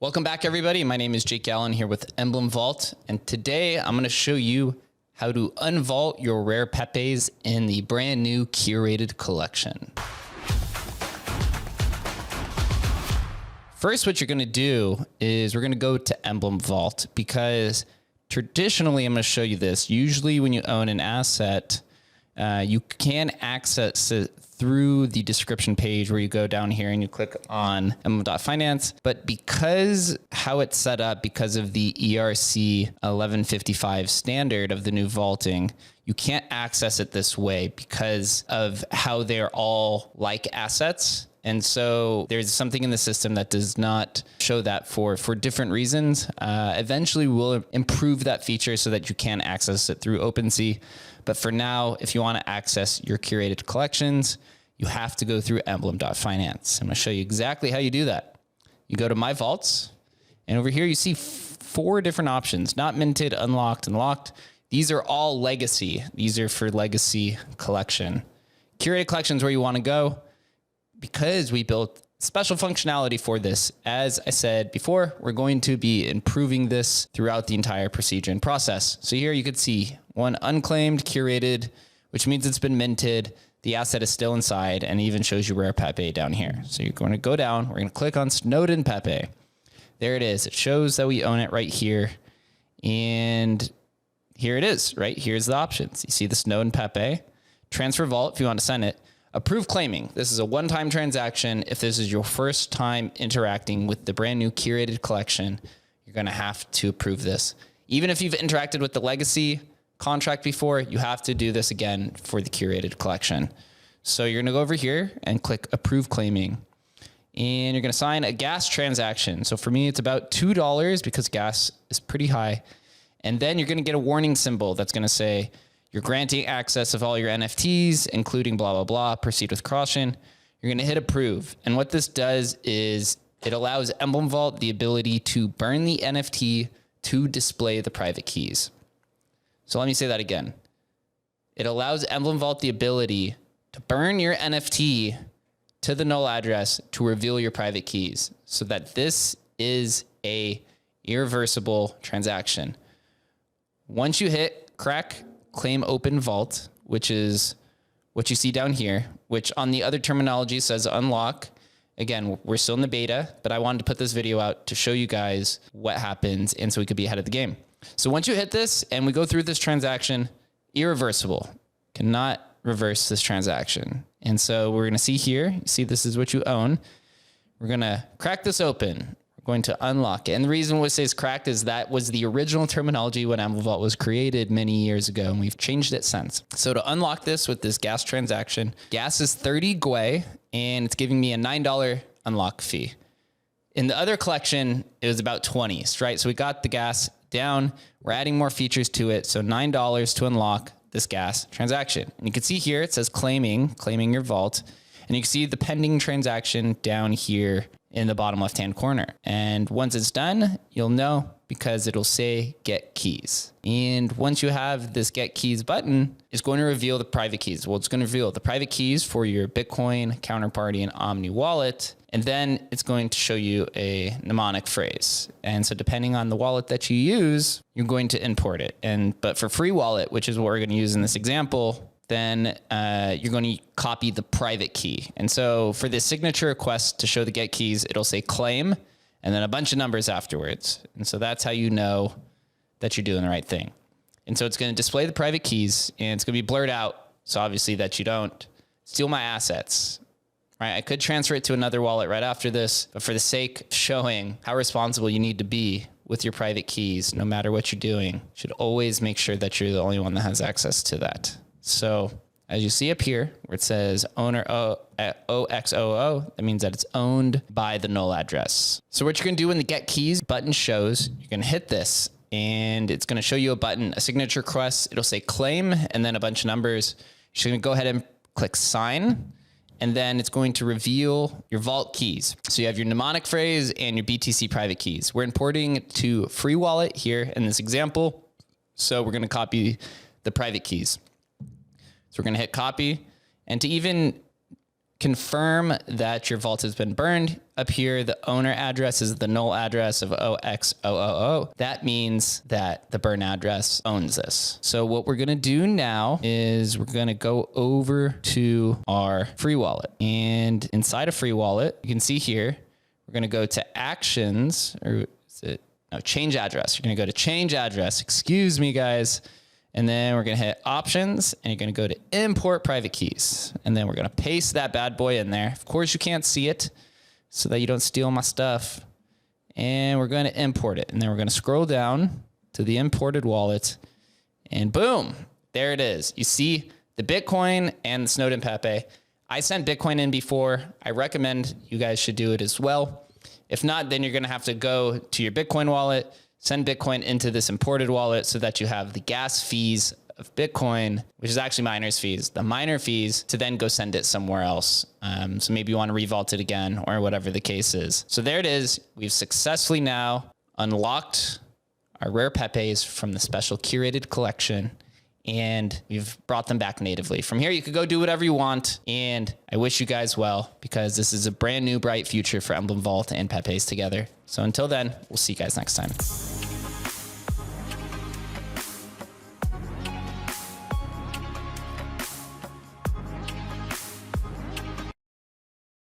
Welcome back, everybody. My name is Jake Allen here with Emblem Vault, and today I'm going to show you how to unvault your rare Pepes in the brand new Curated Collection. First, what you're going to do is we're going to go to Emblem Vault, because traditionally, I'm going to show you this. Usually when you own an asset, you can access it through the description page where you go down here and you click on emblem.finance. But because how it's set up, because of the ERC 1155 standard of the new vaulting, you can't access it this way because of how they're all like assets. And so there's something in the system that does not show that for different reasons. Eventually we'll improve that feature so that you can access it through OpenSea. But for now, if you want to access your curated collections, you have to go through emblem.finance. I'm going to show you exactly how you do that. You go to My Vaults, and over here you see 4 different options: not minted, unlocked, and locked. These are all legacy. These are for legacy collection. Curated collections where you want to go, because we built special functionality for this. As I said before, we're going to be improving this throughout the entire procedure and process. So here you could see one unclaimed, curated, which means it's been minted. The asset is still inside, and it even shows you rare Pepe down here. So you're going to go down, we're going to click on Snowden Pepe. There it is. It shows that we own it right here. And here it is, right? Here's the options. You see the Snowden Pepe, transfer vault if you want to send it. Approve claiming. This is a one-time transaction. If this is your first time interacting with the brand new curated collection, you're going to have to approve this. Even if you've interacted with the legacy contract before, you have to do this again for the curated collection. So you're going to go over here and click approve claiming, and you're going to sign a gas transaction. So for me, it's about $2 because gas is pretty high. And then you're going to get a warning symbol that's going to say, you're granting access of all your NFTs, including blah, blah, blah, proceed with caution. You're going to hit approve. And what this does is it allows Emblem Vault the ability to burn the NFT to display the private keys. So let me say that again. It allows Emblem Vault the ability to burn your NFT to the null address to reveal your private keys, so that this is a irreversible transaction. Once you hit crack, claim open vault, which is what you see down here, which on the other terminology says unlock. Again, we're still in the beta, but I wanted to put this video out to show you guys what happens, and so we could be ahead of the game. So once you hit this and we go through this transaction, irreversible, cannot reverse this transaction. And so we're going to see here, you see this is what you own. We're going to crack this open. Going to unlock it. And the reason it says cracked is that was the original terminology when Emblem Vault was created many years ago, and we've changed it since. So to unlock this with this gas transaction, gas is 30 gwei, and it's giving me a $9 unlock fee. In the other collection, it was about 20, right? So we got the gas down. We're adding more features to it. So $9 to unlock this gas transaction. And you can see here, it says claiming your vault. And you can see the pending transaction down here in the bottom left-hand corner. And once it's done, you'll know because it'll say get keys. And once you have this get keys button, it's going to reveal the private keys. Well, it's going to reveal the private keys for your Bitcoin, Counterparty, and Omni wallet. And then it's going to show you a mnemonic phrase. And so depending on the wallet that you use, you're going to import it. But for free wallet, which is what we're going to use in this example, then you're going to copy the private key. And so for this signature request to show the get keys, it'll say claim and then a bunch of numbers afterwards. And so that's how you know that you're doing the right thing. And so it's going to display the private keys, and it's going to be blurred out. So obviously that you don't steal my assets, right? I could transfer it to another wallet right after this, but for the sake of showing how responsible you need to be with your private keys, no matter what you're doing, you should always make sure that you're the only one that has access to that. So as you see up here where it says owner OXOO, that means that it's owned by the null address. So what you're going to do when the get keys button shows, you're going to hit this, and it's going to show you a button, a signature request. It'll say claim and then a bunch of numbers. You're going to go ahead and click sign, and then it's going to reveal your vault keys. So you have your mnemonic phrase and your BTC private keys. We're importing to free wallet here in this example. So we're going to copy the private keys. So we're going to hit copy, and to even confirm that your vault has been burned. Up here, the owner address is the null address of 0x000. That means that the burn address owns this. So what we're going to do now is we're going to go over to our free wallet. And inside of free wallet, you can see here, we're going to go to actions, or is it? No, change address. You're going to go to change address. Excuse me, guys. And then we're going to hit options and you're going to go to import private keys. And then we're going to paste that bad boy in there. Of course, you can't see it so that you don't steal my stuff. And we're going to import it. And then we're going to scroll down to the imported wallet and boom, there it is. You see the Bitcoin and the Snowden Pepe. I sent Bitcoin in before. I recommend you guys should do it as well. If not, then you're going to have to go to your Bitcoin wallet, send Bitcoin into this imported wallet so that you have the gas fees of Bitcoin, which is actually miner's fees, the miner fees, to then go send it somewhere else. So maybe you want to revault it again or whatever the case is. So there it is. We've successfully now unlocked our rare Pepes from the special curated collection, and we've brought them back natively. From here, you could go do whatever you want, and I wish you guys well, because this is a brand new bright future for Emblem Vault and Pepes together. So until then, we'll see you guys next time.